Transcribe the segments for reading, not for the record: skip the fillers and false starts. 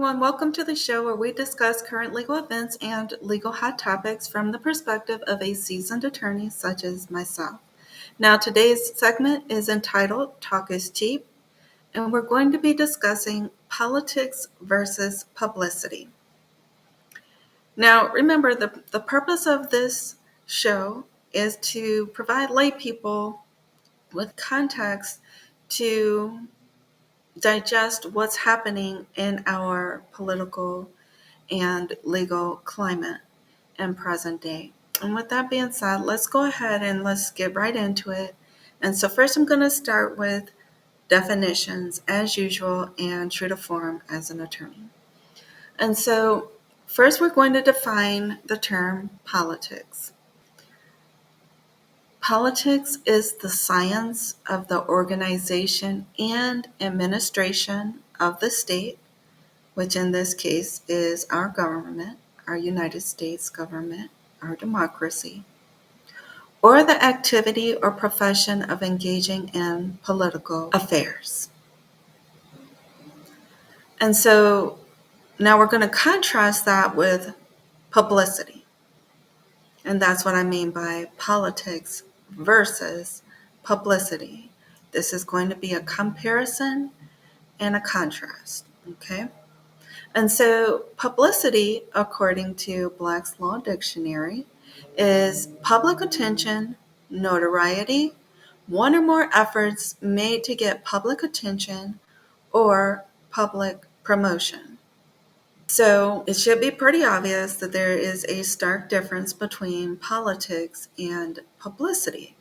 everyone. Welcome to the show where we discuss current legal events and legal hot topics from the perspective of a seasoned attorney such as myself. Now, today's segment is entitled Talk is Cheap, and we're going to be discussing politics versus publicity. Now, remember, the purpose of this show is to provide lay people with context to digest what's happening in our political and legal climate in present day. And with that being said, let's go ahead and let's get right into it. And so first I'm going to start with definitions as usual and true to form as an attorney. And so first we're going to define the term politics. Politics is the science of the organization and administration of the state, which in this case is our government, our United States government, our democracy, or the activity or profession of engaging in political affairs. And so now we're going to contrast that with publicity. And that's what I mean by politics versus publicity. This is going to be a comparison and a contrast, okay? And so publicity, according to Black's Law Dictionary, is public attention, notoriety, one or more efforts made to get public attention or public promotion. So it should be pretty obvious that there is a stark difference between politics and publicity,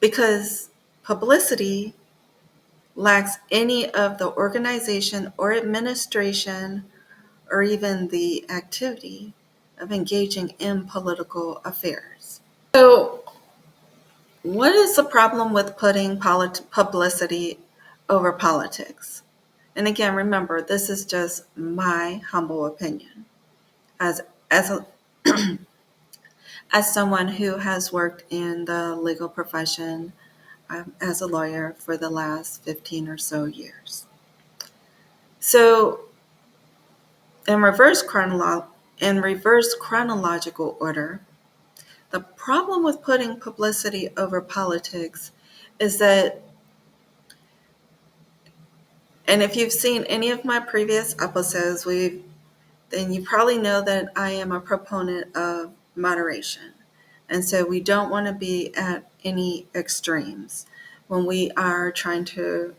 because publicity lacks any of the organization or administration or even the activity of engaging in political affairs. So, what is the problem with putting publicity over politics? And again, remember, this is just my humble opinion as a as someone who has worked in the legal profession as a lawyer for the last 15 or so years. So, in reverse chronological order, the problem with putting publicity over politics is that, and if you've seen any of my previous episodes, then you probably know that I am a proponent of moderation. And so we don't want to be at any extremes when we are trying to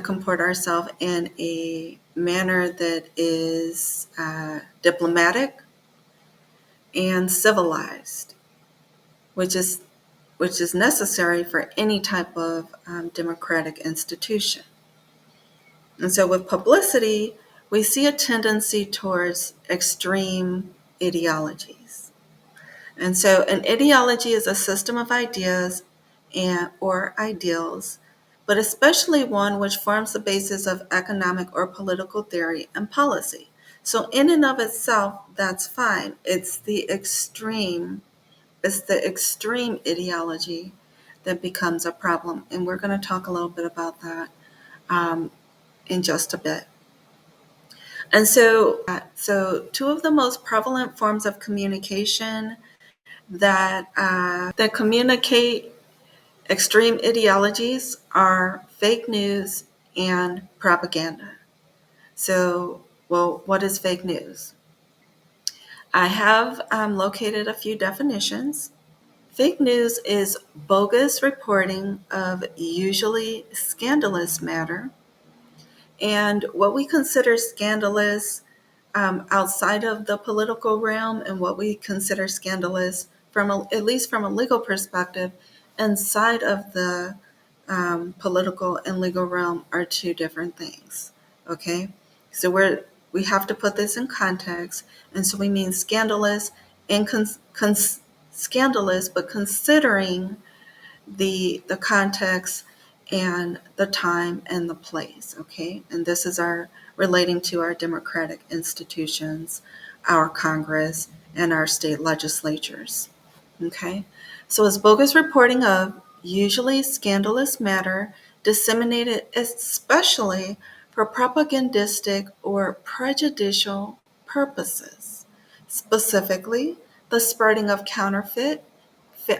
comport ourselves in a manner that is diplomatic and civilized, which is necessary for any type of democratic institution. And so with publicity, we see a tendency towards extreme ideologies. And so an ideology is a system of ideas or ideals, but especially one which forms the basis of economic or political theory and policy. So in and of itself, that's fine. It's the extreme ideology that becomes a problem. And we're going to talk a little bit about that in just a bit. And so two of the most prevalent forms of communication that communicate extreme ideologies are fake news and propaganda. So, what is fake news? I have located a few definitions. Fake news is bogus reporting of usually scandalous matter. And what we consider scandalous outside of the political realm and what we consider scandalous at least from a legal perspective inside of the political and legal realm are two different things. Okay, so we have to put this in context, and so we mean scandalous and scandalous, but considering the context and the time and the place. Okay, and this is relating to our democratic institutions, our Congress, and our state legislatures. Okay, so it's bogus reporting of usually scandalous matter disseminated especially for propagandistic or prejudicial purposes, specifically the spreading of counterfeit,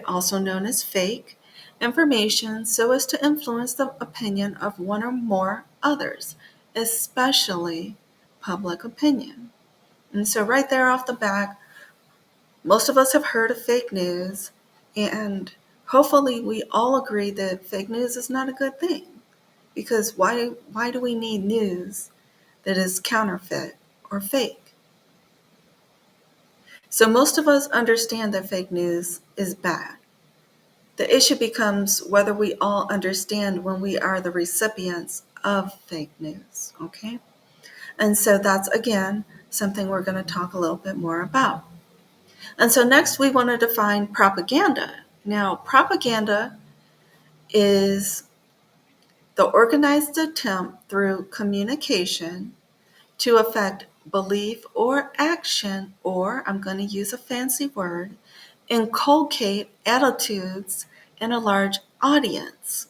also known as fake, information so as to influence the opinion of one or more others, especially public opinion. And so, right there off the bat, most of us have heard of fake news, and hopefully, we all agree that fake news is not a good thing. Because why do we need news that is counterfeit or fake? So, most of us understand that fake news is bad. The issue becomes whether we all understand when we are the recipients of fake news, okay? And so that's, again, something we're going to talk a little bit more about. And so next we want to define propaganda. Now, propaganda is the organized attempt through communication to affect belief or action, or I'm going to use a fancy word, inculcate attitudes in a large audience.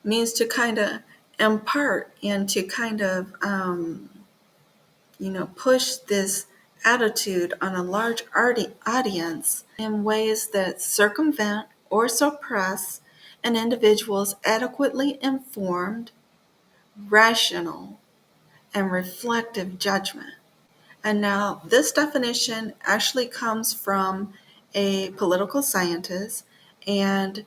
Means to kind of impart and to kind of, push this attitude on a large audience in ways that circumvent or suppress an individual's adequately informed, rational, and reflective judgment. And now this definition actually comes from a political scientist, and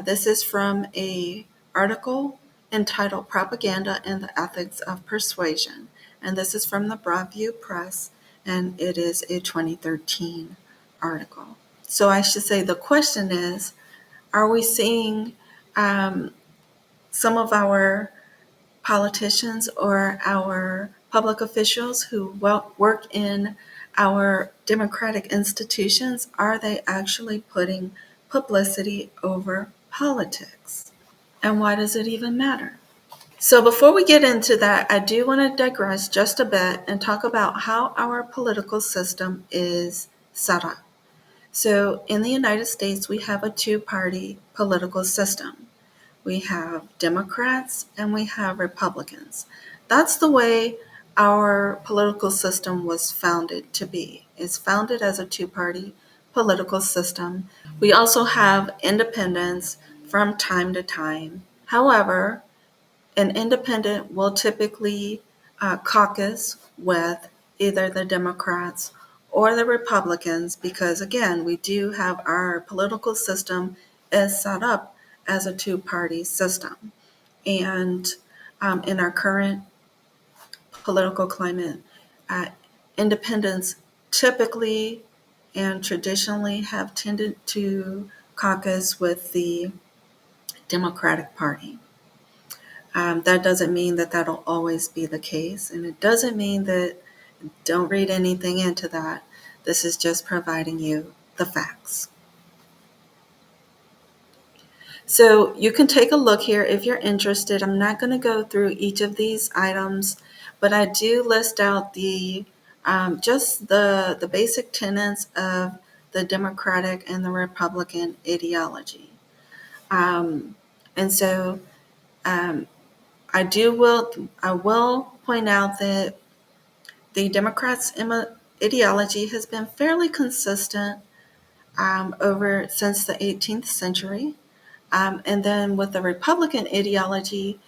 this is from an article entitled Propaganda and the Ethics of Persuasion. And this is from the Broadview Press, and it is a 2013 article. So I should say the question is, are we seeing some of our politicians or our public officials who work in our democratic institutions, are they actually putting publicity over politics? And why does it even matter? So before we get into that, I do want to digress just a bit and talk about how our political system is set up. So in the United States, we have a two-party political system. We have Democrats and we have Republicans. That's the way our political system was founded to be. It's founded as a two-party political system. We also have independents from time to time. However, an independent will typically caucus with either the Democrats or the Republicans because, again, we do have our political system is set up as a two-party system. And in our current political climate, uh, independents typically and traditionally have tended to caucus with the Democratic Party. That doesn't mean that that'll always be the case, and it doesn't mean that don't read anything into that. This is just providing you the facts. So you can take a look here if you're interested. I'm not going to go through each of these items, but I do list out the just the basic tenets of the Democratic and the Republican ideology. And so um, I will point out that the Democrats' ideology has been fairly consistent over since the 18th century. And then with the Republican ideology,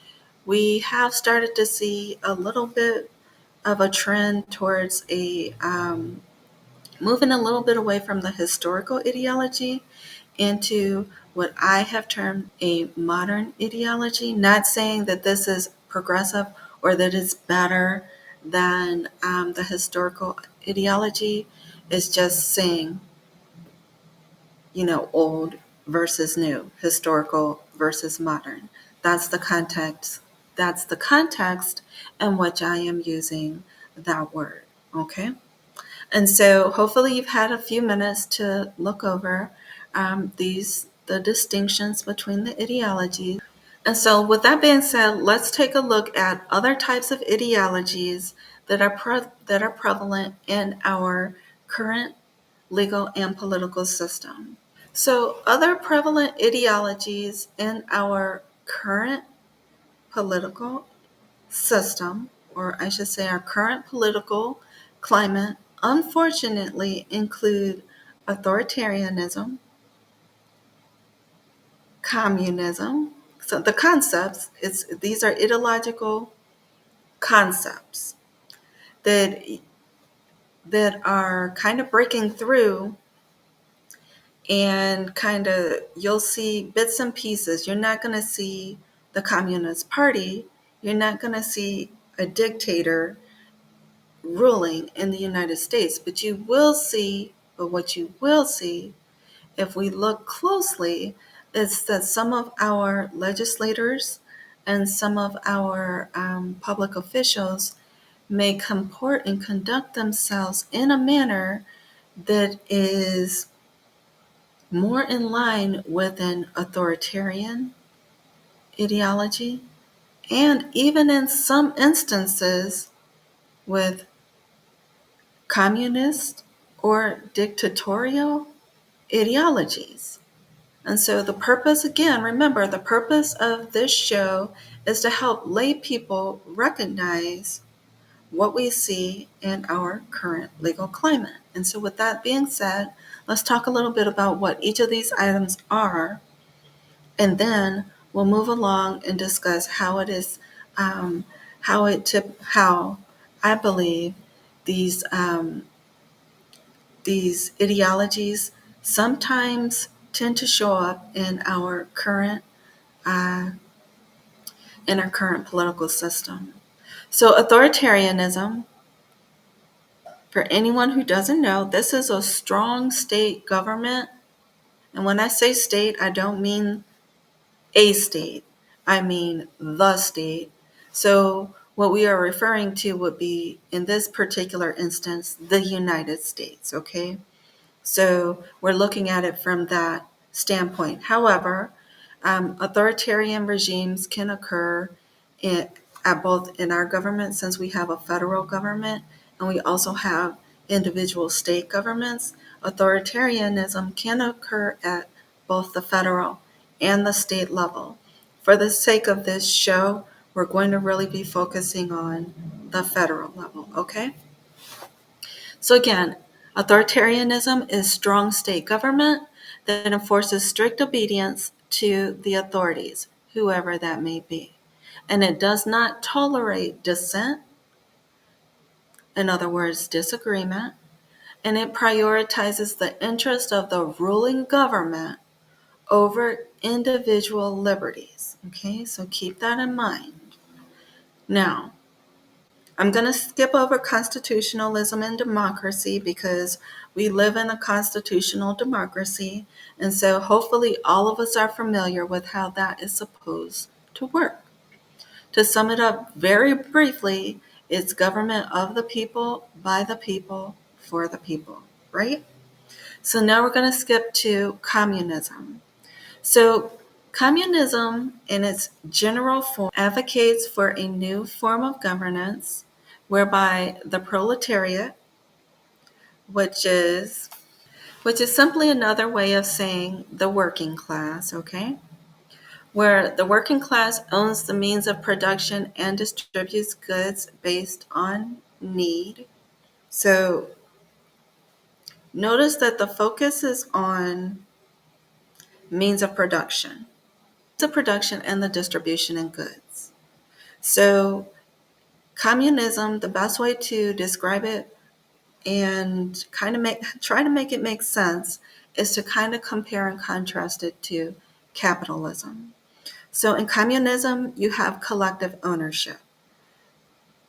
we have started to see a little bit of a trend towards a moving a little bit away from the historical ideology into what I have termed a modern ideology. Not saying that this is progressive or that it's better than the historical ideology. It's just saying, old versus new, historical versus modern. That's the context. That's the context in which I am using that word. Okay. And so hopefully you've had a few minutes to look over the distinctions between the ideologies. And so with that being said, let's take a look at other types of ideologies that are prevalent in our current legal and political system. So other prevalent ideologies in our current political system, or I should say our current political climate, unfortunately include authoritarianism, communism. So the concepts, these are ideological concepts that are kind of breaking through, and kind of you'll see bits and pieces. You're not going to see the Communist Party. You're not going to see a dictator ruling in the United States, but what you will see, if we look closely, is that some of our legislators and some of our public officials may comport and conduct themselves in a manner that is more in line with an authoritarian ideology, and even in some instances with communist or dictatorial ideologies. And so the purpose, again, remember, the purpose of this show is to help lay people recognize what we see in our current legal climate. And so with that being said, let's talk a little bit about what each of these items are, and then we'll move along and discuss how it is, how I believe these these ideologies sometimes tend to show up uh, in our current political system. So authoritarianism, for anyone who doesn't know, this is a strong state government. And when I say state, I don't mean a state, I mean the state. So what we are referring to would be, in this particular instance, the United States, okay? So we're looking at it from that standpoint. However, authoritarian regimes can occur in, at both in our government, since we have a federal government and we also have individual state governments. Authoritarianism can occur at both the federal and the state level. For the sake of this show, we're going to really be focusing on the federal level, okay? So again, authoritarianism is strong state government that enforces strict obedience to the authorities, whoever that may be. And it does not tolerate dissent, in other words, disagreement, and it prioritizes the interest of the ruling government over individual liberties. Okay, so keep that in mind. Now, I'm going to skip over constitutionalism and democracy because we live in a constitutional democracy. And so hopefully all of us are familiar with how that is supposed to work. To sum it up very briefly, it's government of the people, by the people, for the people, right? So now we're going to skip to communism. So communism, in its general form, advocates for a new form of governance whereby the proletariat, which is simply another way of saying the working class, okay? Where the working class owns the means of production and distributes goods based on need. So notice that the focus is on means of production. The production and the distribution of goods. So communism, the best way to describe it and try to make it make sense is to kind of compare and contrast it to capitalism. So in communism, you have collective ownership.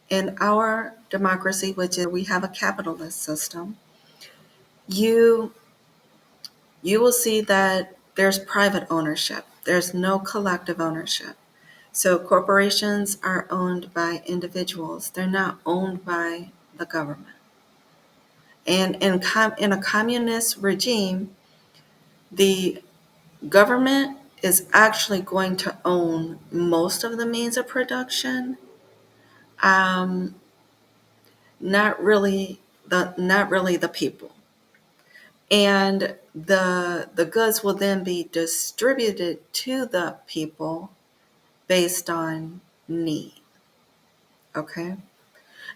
In our democracy, which is we have a capitalist system, you will see that there's private ownership. There's no collective ownership. So corporations are owned by individuals. They're not owned by the government. And in a communist regime, the government is actually going to own most of the means of production. Um, not really the people. And the goods will then be distributed to the people based on need. Okay.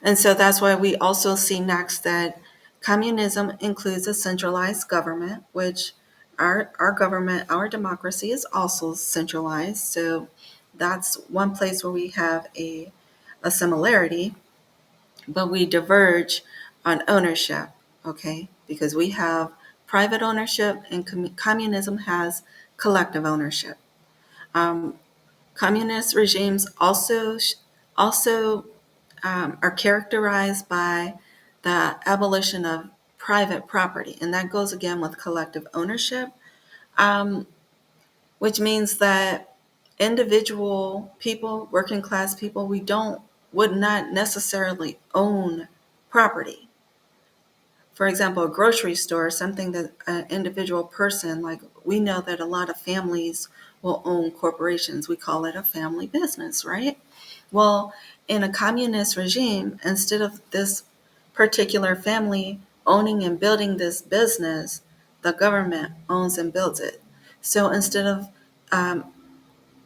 And so that's why we also see next that communism includes a centralized government, which our government, our democracy is also centralized. So that's one place where we have a similarity, but we diverge on ownership, okay? Because we have private ownership and communism has collective ownership. Um, Communist regimes also are characterized by the abolition of private property, and that goes again with collective ownership, um, which means that individual people, working class people, would not necessarily own property. For example, a grocery store, something that an individual person, like we know that a lot of families will own corporations. We call it a family business, right? Well, in a communist regime, instead of this particular family owning and building this business, the government owns and builds it. So instead of um,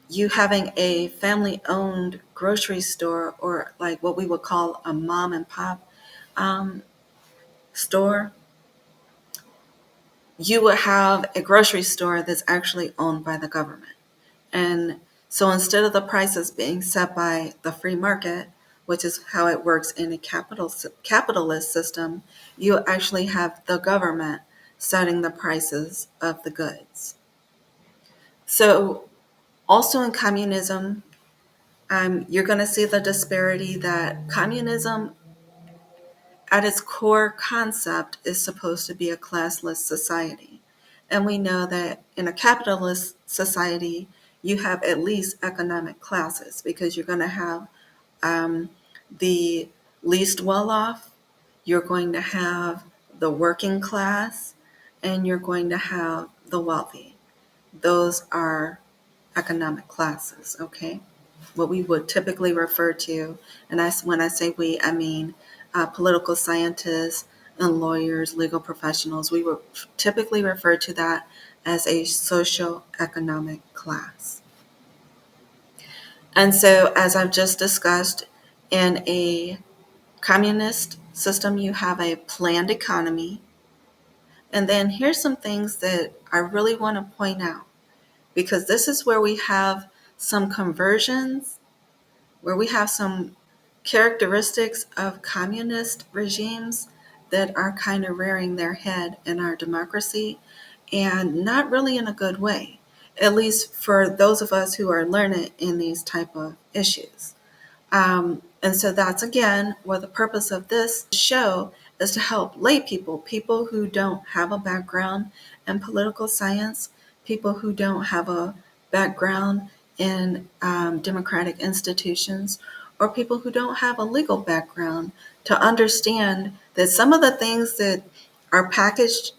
you having a family owned grocery store or like what we would call a mom and pop um, store, you would have a grocery store that's actually owned by the government. And so instead of the prices being set by the free market, which is how it works in a capitalist system, you actually have the government setting the prices of the goods. So also in communism, you're going to see the disparity that communism at its core concept is supposed to be a classless society. And we know that in a capitalist society, you have at least economic classes because you're going to have um, the least well off, you're going to have the working class, and you're going to have the wealthy. Those are economic classes, okay? What we would typically refer to, and when I say we, I mean political scientists and lawyers, legal professionals, we would typically refer to that as a socio-economic class. And so, as I've just discussed, in a communist system, you have a planned economy. And then here's some things that I really want to point out because this is where we have some conversions, where we have some characteristics of communist regimes that are kind of rearing their head in our democracy and not really in a good way, at least for those of us who are learned in these type of issues. And so that's again where the purpose of this show is to help lay people, people who don't have a background in political science, people who don't have a background in democratic institutions, or people who don't have a legal background to understand that some of the things that are packaged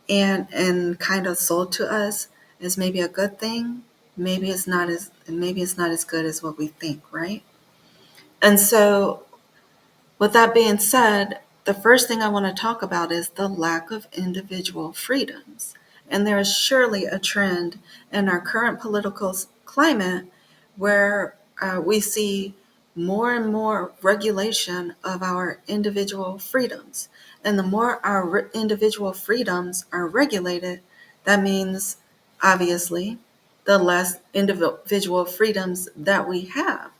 and kind of sold to us as maybe a good thing, maybe it's not as good as what we think, right? And so, with that being said, the first thing I want to talk about is the lack of individual freedoms. And there is surely a trend in our current political climate where we see more and more regulation of our individual freedoms. And the more our individual freedoms are regulated, that means obviously the less individual freedoms that we have.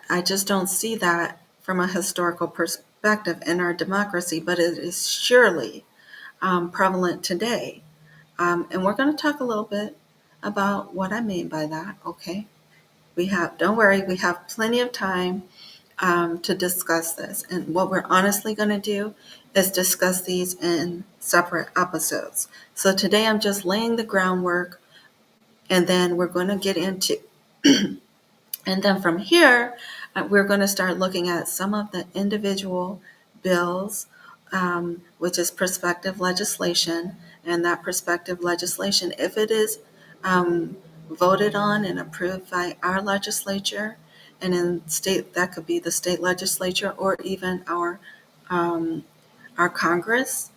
I just don't see that from a historical perspective in our democracy, but it is surely prevalent today. And we're going to talk a little bit about what I mean by that, okay? Don't worry, we have plenty of time to discuss this. And what we're honestly going to do is discuss these in separate episodes. So today I'm just laying the groundwork, and then we're going to get into and then from here, we're going to start looking at some of the individual bills, which is prospective legislation. And that prospective legislation, if it is voted on and approved by our legislature, and in state, that could be the state legislature or even um, our Congress,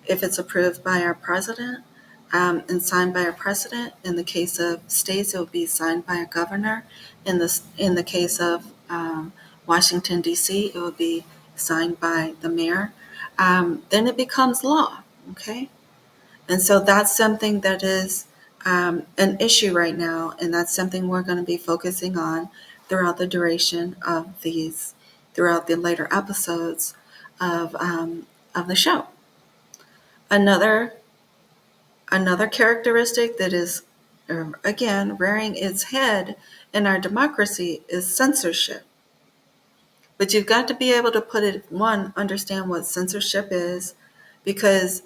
if it's approved by our president and signed by a president. In the case of states, it would be signed by a governor. In the case of Washington, D.C., it would be signed by the mayor. Then it becomes law, okay? And so that's something that is an issue right now, and that's something we're going to be focusing on throughout the duration of throughout the later episodes of the show. Another characteristic that is, again, rearing its head in our democracy is censorship. But you've got to be able to understand what censorship is, because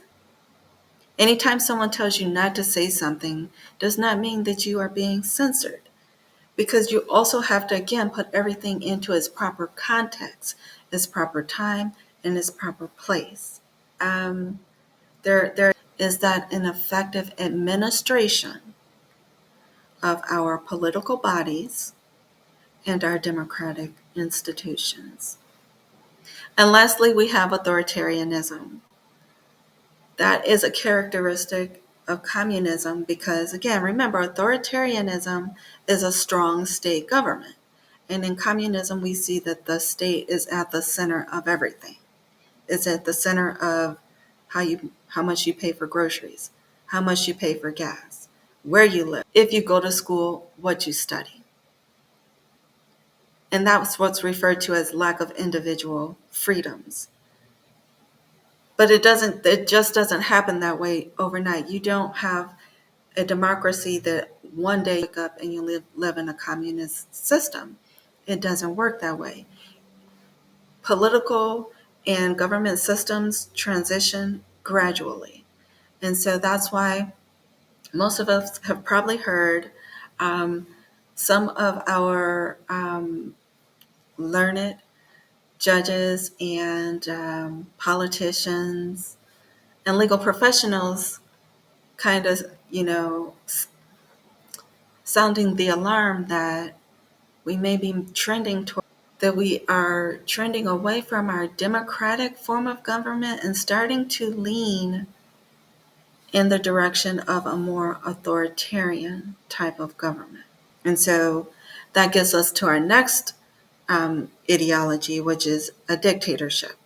anytime someone tells you not to say something does not mean that you are being censored, because you also have to, again, put everything into its proper context, its proper time, and its proper place. There is that an effective administration of our political bodies and our democratic institutions. And lastly, we have authoritarianism. That is a characteristic of communism because, again, remember, authoritarianism is a strong state government. And in communism, we see that the state is at the center of everything. It's at the center of how much you pay for groceries, how much you pay for gas, where you live, if you go to school, what you study. And that's what's referred to as lack of individual freedoms. But it just doesn't happen that way overnight. You don't have a democracy that one day you wake up and you live in a communist system. It doesn't work that way. Political and government systems transition gradually. And so that's why most of us have probably heard some of our learned judges and politicians and legal professionals kind of, sounding the alarm that we may be that we are trending away from our democratic form of government and starting to lean in the direction of a more authoritarian type of government. And so that gets us to our next ideology, which is a dictatorship,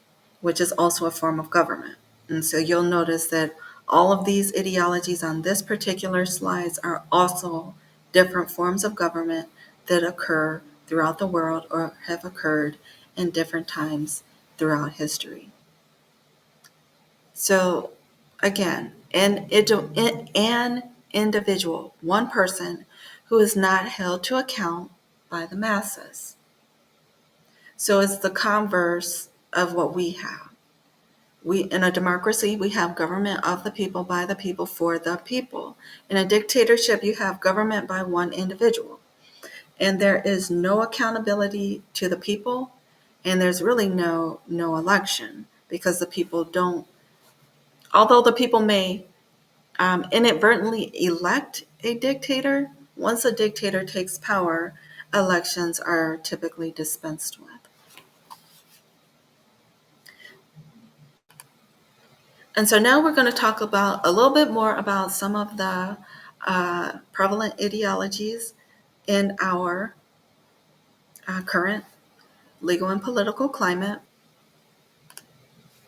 which is also a form of government. And so you'll notice that all of these ideologies on this particular slides are also different forms of government that occur throughout the world or have occurred in different times throughout history. So again, an individual, one person who is not held to account by the masses. So it's the converse of what we have. In a democracy, we have government of the people, by the people, for the people. In a dictatorship, you have government by one individual. And there is no accountability to the people, and there's really no election, because the people don't, although the people may inadvertently elect a dictator, once a dictator takes power, elections are typically dispensed with. And so now we're going to talk about a little bit more about some of the prevalent ideologies in our current legal and political climate.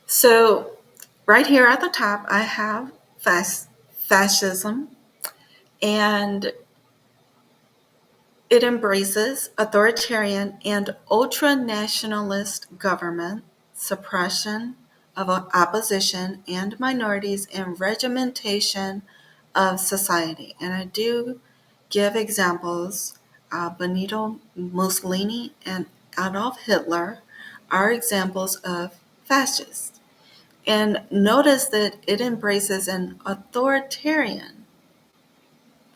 So right here at the top, I have fascism, and it embraces authoritarian and ultra-nationalist government, suppression of opposition and minorities, and regimentation of society. And I do give examples. Benito Mussolini and Adolf Hitler are examples of fascists. And notice that it embraces an authoritarian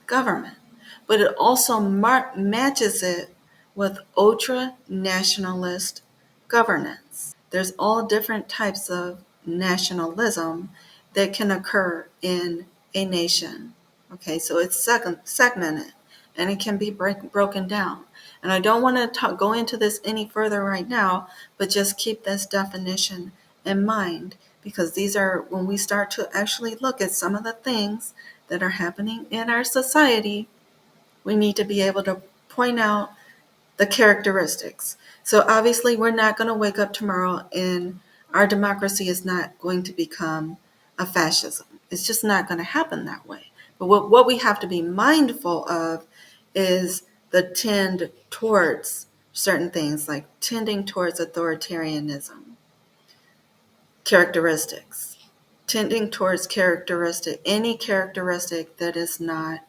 government, but it also matches it with ultra-nationalist governance. There's all different types of nationalism that can occur in a nation. Okay, so it's segmented, and it can be broken down. And I don't want to go into this any further right now, but just keep this definition in mind, because these are, when we start to actually look at some of the things that are happening in our society, we need to be able to point out the characteristics. So obviously, we're not going to wake up tomorrow and our democracy is not going to become a fascism. It's just not going to happen that way. But what we have to be mindful of is the tend towards certain things, like tending towards authoritarianism, characteristics, tending towards any characteristic that is not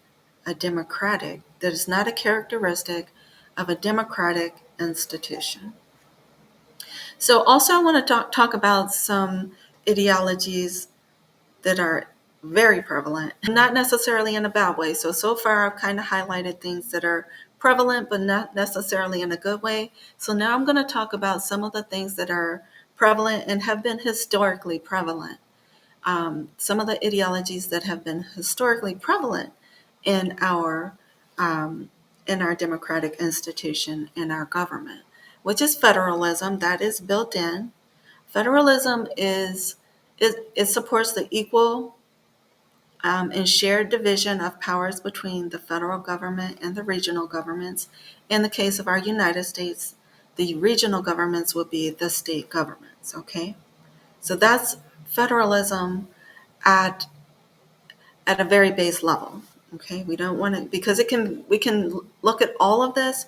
that is not a characteristic of a democratic institution. So also I want to talk about some ideologies that are very prevalent, not necessarily in a bad way. So far I've kind of highlighted things that are prevalent, but not necessarily in a good way. So now I'm going to talk about some of the things that are prevalent and have been historically prevalent. Some of the ideologies that have been historically prevalent in our um, democratic institution, in our government, which is federalism. That is built in. Federalism it supports the equal and shared division of powers between the federal government and the regional governments. In the case of our United States, the regional governments will be the state governments. Okay, so that's federalism at a very base level. Okay, we don't want to, because we can look at all of this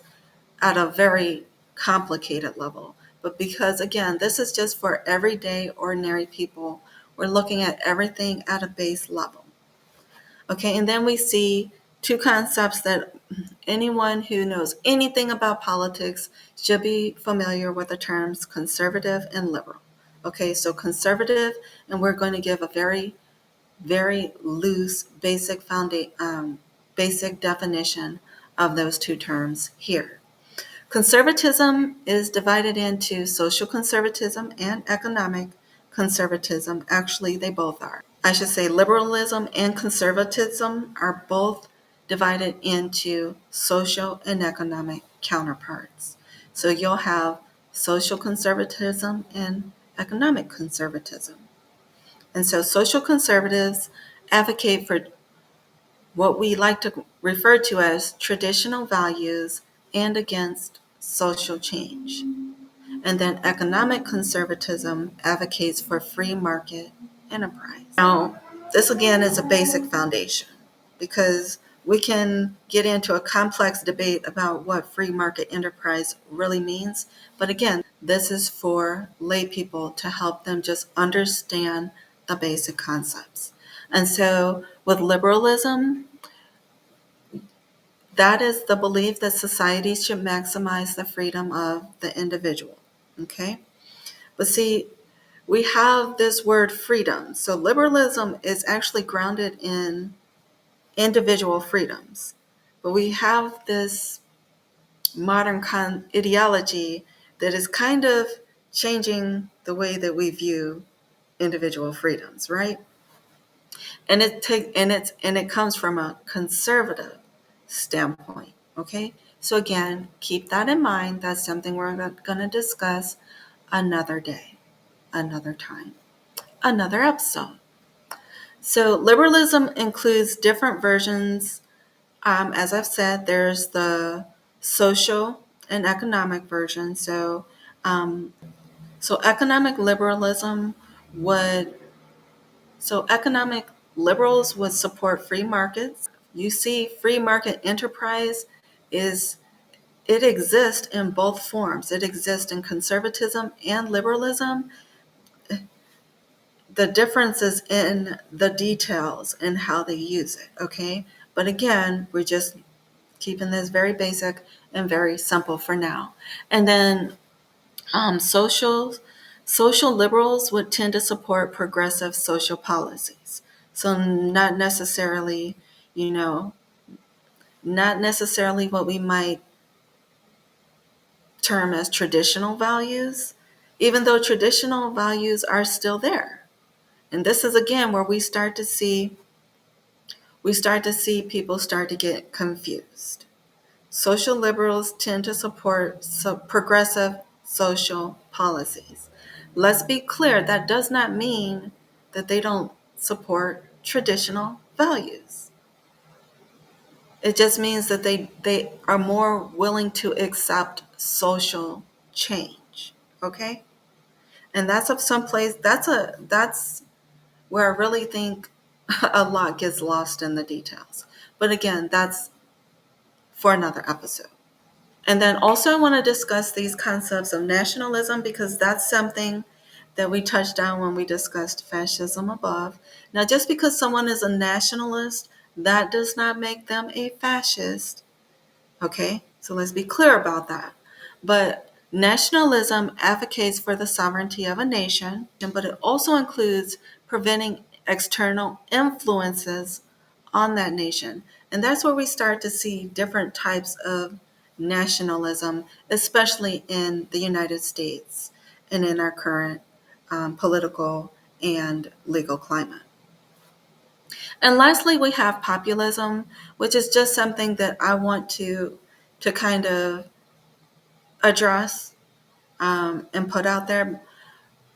at a very complicated level. But because again, this is just for everyday ordinary people, we're looking at everything at a base level. Okay, and then we see two concepts that anyone who knows anything about politics should be familiar with: the terms conservative and liberal. Okay, so conservative, and we're going to give a very loose basic definition of those two terms here. Conservatism is divided into social conservatism and economic conservatism. Actually, they both are. I should say liberalism and conservatism are both divided into social and economic counterparts. So you'll have social conservatism and economic conservatism. And so social conservatives advocate for what we like to refer to as traditional values and against social change. And then economic conservatism advocates for free market enterprise. Now, this again is a basic foundation, because we can get into a complex debate about what free market enterprise really means. But again, this is for lay people to help them just understand the basic concepts. And so with liberalism, that is the belief that society should maximize the freedom of the individual. Okay? But see, we have this word freedom. So liberalism is actually grounded in individual freedoms. But we have this modern ideology that is kind of changing the way that we view individual freedoms, right? And it comes from a conservative standpoint. Okay, so again, keep that in mind. That's something we're going to discuss another day, another time, another episode. So liberalism includes different versions. As I've said, there's the social and economic version. So economic liberalism would so economic liberals would support free markets. You see, free market enterprise is it exists in both forms. It exists in conservatism and liberalism. The difference is in the details and how they use it, okay? But again, we're just keeping this very basic and very simple for now. And then social liberals would tend to support progressive social policies. So not necessarily, not necessarily what we might term as traditional values, even though traditional values are still there. And this is again where we start to see people start to get confused. Social liberals tend to support progressive social policies. Let's be clear, that does not mean that they don't support traditional values. It just means that they are more willing to accept social change. Okay? And that's of some place that's where I really think a lot gets lost in the details. But again, that's for another episode. And then also I want to discuss these concepts of nationalism because that's something that we touched on when we discussed fascism above. Now, just because someone is a nationalist, that does not make them a fascist. Okay, so let's be clear about that. But nationalism advocates for the sovereignty of a nation, but it also includes preventing external influences on that nation. And that's where we start to see different types of nationalism, especially in the United States and in our current political and legal climate. And lastly, we have populism, which is just something that I want to kind of address and put out there.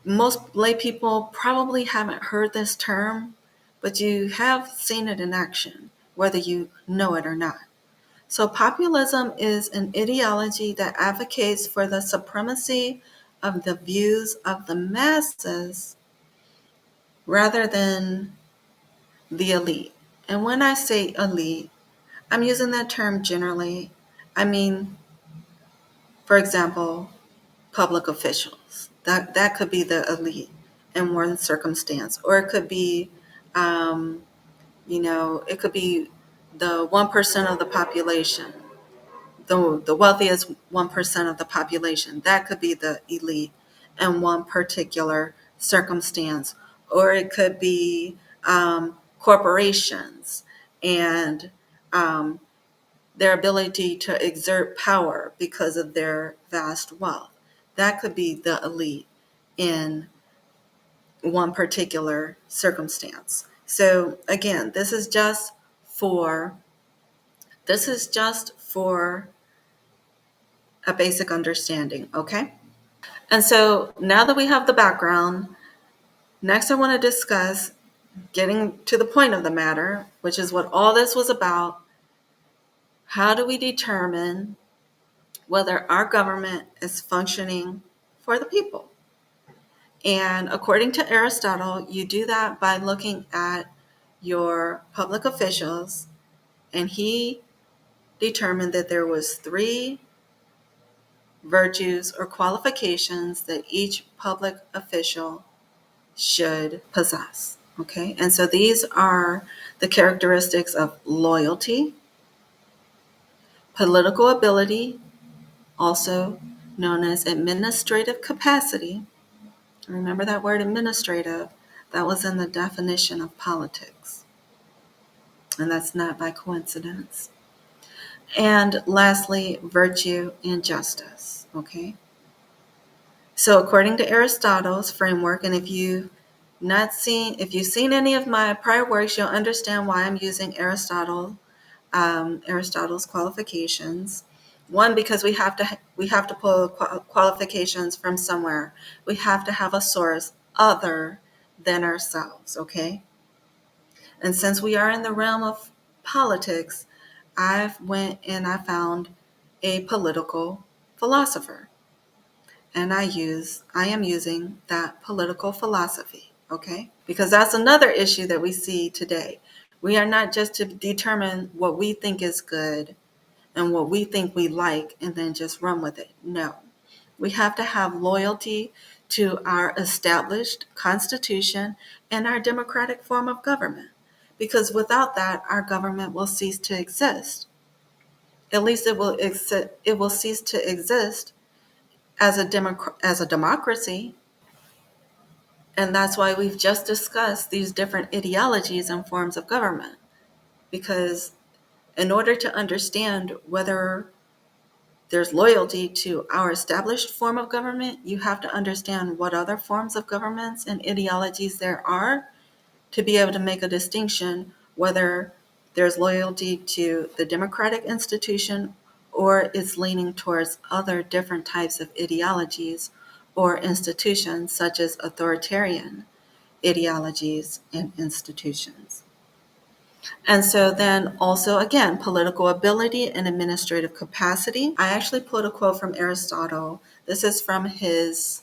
Most lay people probably haven't heard this term, but you have seen it in action, whether you know it or not. So populism is an ideology that advocates for the supremacy of the views of the masses rather than the elite. And when I say elite, I'm using that term generally. I mean, for example, public officials. That could be the elite in one circumstance, or it could be, um, it could be the 1% of the population, the wealthiest 1% of the population. That could be the elite in one particular circumstance, or it could be corporations and um, their ability to exert power because of their vast wealth. That could be the elite in one particular circumstance. So again, this is just for a basic understanding, okay? And so now that we have the background, next I want to discuss getting to the point of the matter, which is what all this was about. How do we determine whether our government is functioning for the people? And according to Aristotle, you do that by looking at your public officials, and he determined that there was three virtues or qualifications that each public official should possess. Okay, and so these are the characteristics of loyalty, political ability, also known as administrative capacity. Remember that word administrative? That was in the definition of politics. And that's not by coincidence. And lastly, virtue and justice. Okay? So according to Aristotle's framework, and if you've seen any of my prior works, you'll understand why I'm using Aristotle's qualifications. One, because we have to pull qualifications from somewhere. We have to have a source other than ourselves, okay? And since we are in the realm of politics, I went and I found a political philosopher, and I am using that political philosophy, okay? Because that's another issue that we see today. We are not just to determine what we think is good and what we think we like and then just run with it. No. We have to have loyalty to our established constitution and our democratic form of government. Because without that, our government will cease to exist. At least it will cease to exist as a democracy. And that's why we've just discussed these different ideologies and forms of government. Because in order to understand whether there's loyalty to our established form of government, you have to understand what other forms of governments and ideologies there are to be able to make a distinction whether there's loyalty to the democratic institution or it's leaning towards other different types of ideologies or institutions such as authoritarian ideologies and institutions. And so then also, again, political ability and administrative capacity. I actually put a quote from Aristotle. This is from his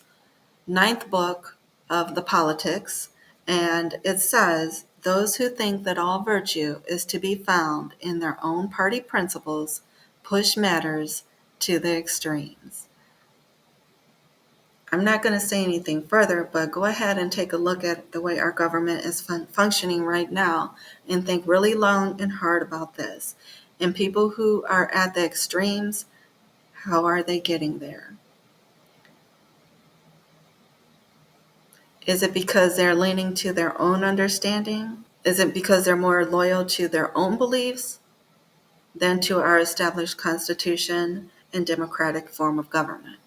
ninth book of the Politics. And it says, those who think that all virtue is to be found in their own party principles push matters to the extremes. I'm not going to say anything further, but go ahead and take a look at the way our government is functioning right now and think really long and hard about this. And people who are at the extremes, how are they getting there? Is it because they're leaning to their own understanding? Is it because they're more loyal to their own beliefs than to our established constitution and democratic form of government?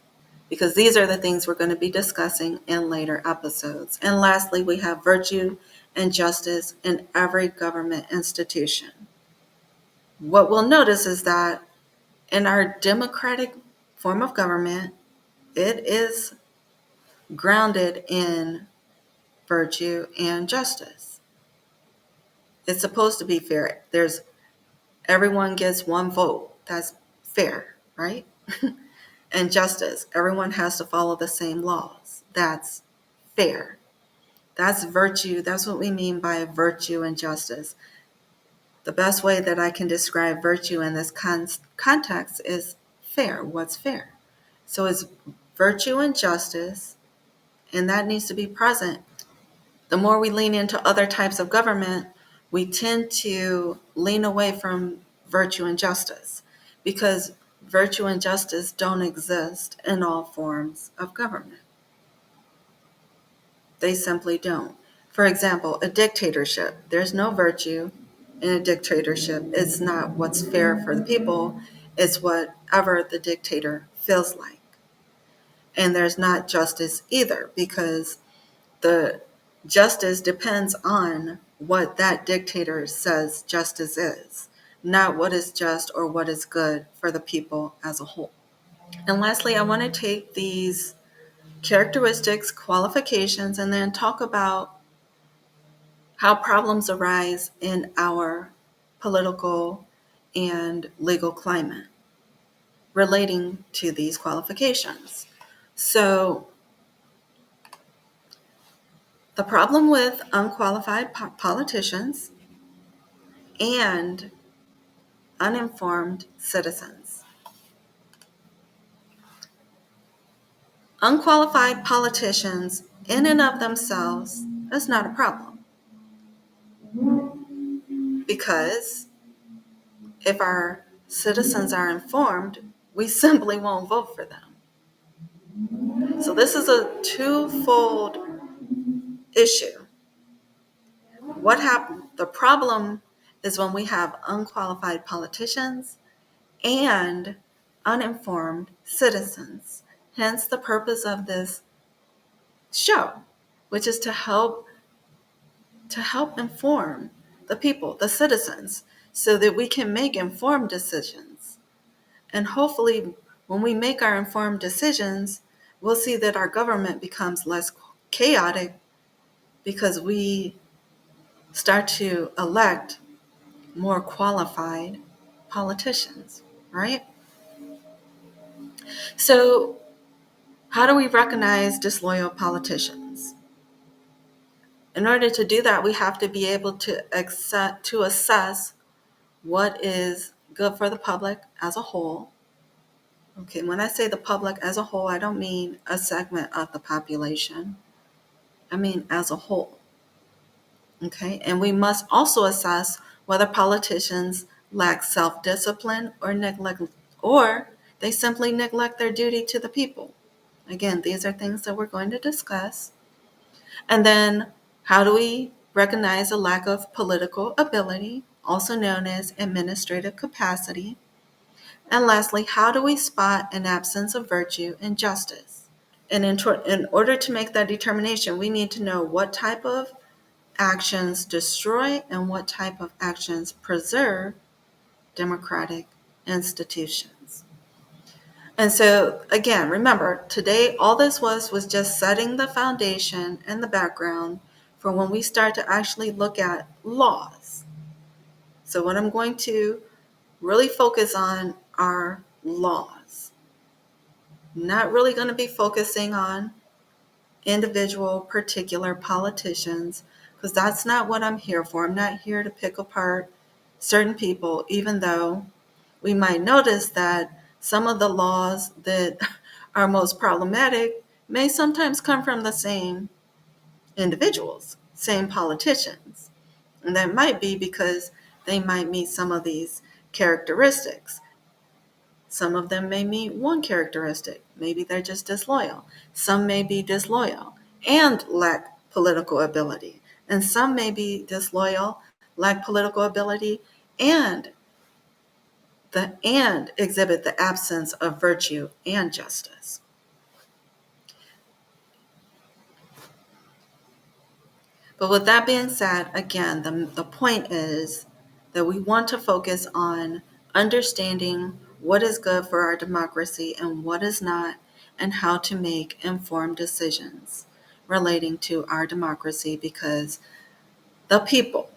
Because these are the things we're going to be discussing in later episodes. And lastly, we have virtue and justice in every government institution. What we'll notice is that in our democratic form of government, it is grounded in virtue and justice. It's supposed to be fair. Everyone gets one vote. That's fair, right? And justice. Everyone has to follow the same laws. That's fair. That's virtue. That's what we mean by virtue and justice. The best way that I can describe virtue in this context is fair. What's fair? So it's virtue and justice, and that needs to be present. The more we lean into other types of government, we tend to lean away from virtue and justice because virtue and justice don't exist in all forms of government. They simply don't. For example, a dictatorship. There's no virtue in a dictatorship. It's not what's fair for the people. It's whatever the dictator feels like. And there's not justice either because the justice depends on what that dictator says justice is, not what is just or what is good for the people as a whole. And lastly, I want to take these characteristics, qualifications, and then talk about how problems arise in our political and legal climate relating to these qualifications. So, the problem with unqualified politicians and uninformed citizens. Unqualified politicians, in and of themselves, is not a problem. Because if our citizens are informed, we simply won't vote for them. So this is a twofold issue. What happened? The problem is when we have unqualified politicians and uninformed citizens. Hence the purpose of this show, which is to help inform the people, the citizens, so that we can make informed decisions. And hopefully, when we make our informed decisions, we'll see that our government becomes less chaotic because we start to elect more qualified politicians, right? So, how do we recognize disloyal politicians? In order to do that, we have to be able to assess what is good for the public as a whole. Okay, when I say the public as a whole, I don't mean a segment of the population. I mean as a whole. Okay, and we must also assess whether politicians lack self-discipline or they simply neglect their duty to the people. Again, these are things that we're going to discuss. And then, how do we recognize a lack of political ability, also known as administrative capacity? And lastly, how do we spot an absence of virtue and justice? And in order to make that determination, we need to know what type of actions destroy and what type of actions preserve democratic institutions. And so, again, remember, today all this was just setting the foundation and the background for when we start to actually look at laws. So what I'm going to really focus on are laws. Not really going to be focusing on individual particular politicians, because that's not what I'm here for. I'm not here to pick apart certain people, even though we might notice that some of the laws that are most problematic may sometimes come from the same individuals, same politicians. And that might be because they might meet some of these characteristics. Some of them may meet one characteristic. Maybe they're just disloyal. Some may be disloyal and lack political ability. And some may be disloyal, lack political ability, and exhibit the absence of virtue and justice. But with that being said, again, the point is that we want to focus on understanding what is good for our democracy and what is not, and how to make informed decisions relating to our democracy, because the people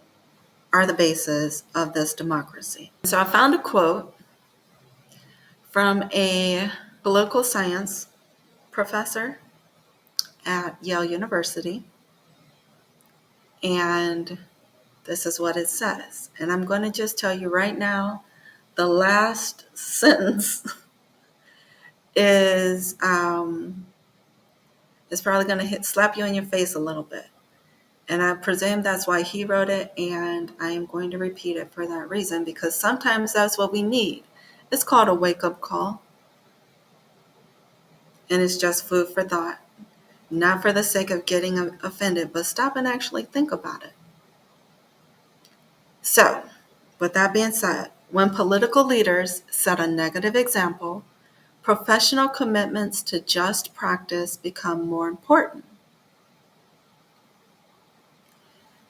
are the basis of this democracy. So I found a quote from a political science professor at Yale University, and this is what it says. And I'm going to just tell you right now, the last sentence is probably going to slap you in your face a little bit. And I presume that's why he wrote it, and I am going to repeat it for that reason, because sometimes that's what we need. It's called a wake-up call, and it's just food for thought. Not for the sake of getting offended, but stop and actually think about it. So, with that being said, when political leaders set a negative example, professional commitments to just practice become more important.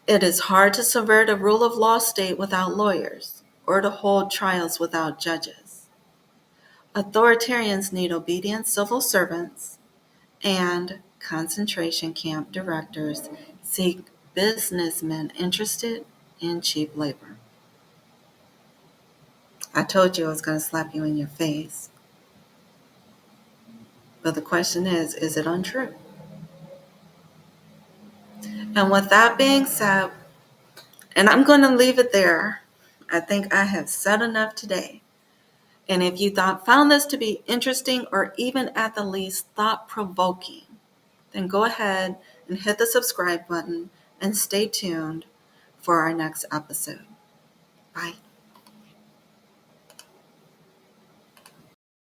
It is hard to subvert a rule of law state without lawyers, or to hold trials without judges. Authoritarians need obedient civil servants, and concentration camp directors seek businessmen interested in cheap labor. I told you I was going to slap you in your face. But the question is it untrue? And with that being said, and I'm going to leave it there. I think I have said enough today. And if you found this to be interesting, or even at the least thought-provoking, then go ahead and hit the subscribe button and stay tuned for our next episode. Bye.